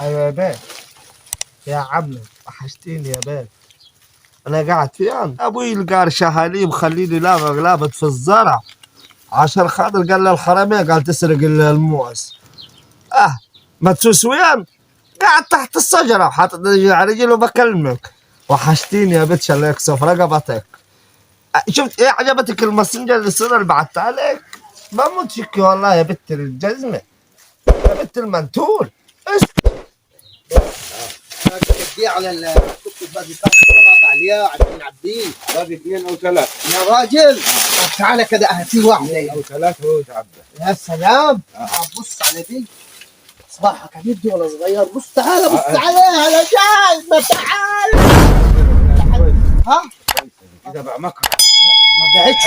ايوه يا باشا. يا عم وحشتيني يا باشا. انا قاعد فين؟ ابوي القار شهاليب خليني لابط في الزرع عشان خاطر قال لي الحرامية قال تسرق الموز. ما تسوس وين؟ قاعد تحت الشجرة وحاطط رجلي على رجلي وبكلمك. وحشتيني يا بتش الله يكسف رقبتك. شفت ايه عجبتك الماسنجر الصورة اللي بعتها لك؟ بموت فيك والله يا بت الجزمة، يا بت المنتول. ايش دي على التوك باقي طبعا عليها عشان نعبيه. باقي 2 أو 3 يا راجل تعالى كده هاتي واحدة أو 3 هو يتعبى. يا سلام. بص على دي صباحك هندي ولا صغير. بص تعالى بص عليها انا جاي. ما تعال ها كده بقى مكر. ما قعدش.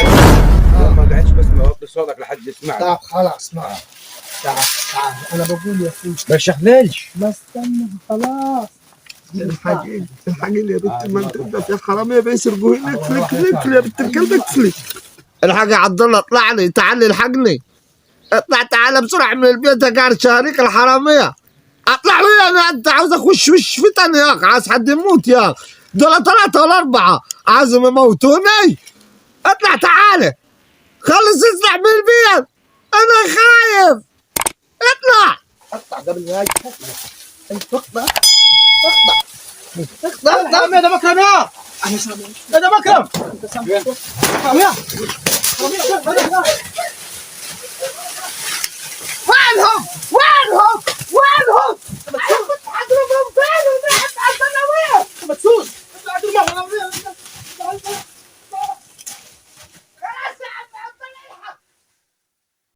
ما قعدش بس بوطي صوتك لحد يسمعك. طب خلاص ما تعال تعال انا بقول يا اخوي ما شغلش. ما استنى خلاص. الحقيني يا بنت المنتول ده في حرامية بيسرقوا هناك. فلك يا بنت الكلب اكفلي. الحاج يا عبد الله اطلع لي، تعال لي الحقني. اطلع تعال بسرعة من البيت يا قار شهريك الحرامية. اطلع لي انا، انت عاوز اخش وش فتن يا اخي، عايز حد يموت يا اخي. دول 3 ولا 4 عايزهم يموتوني. اطلع تعال خلص اسرع من البيت، انا خايف. اطلع اقطع قبل ما يجي. اقطع اقطع يا ده مكرم يا انا سامع. يا ده مكرم انت سامع؟ يا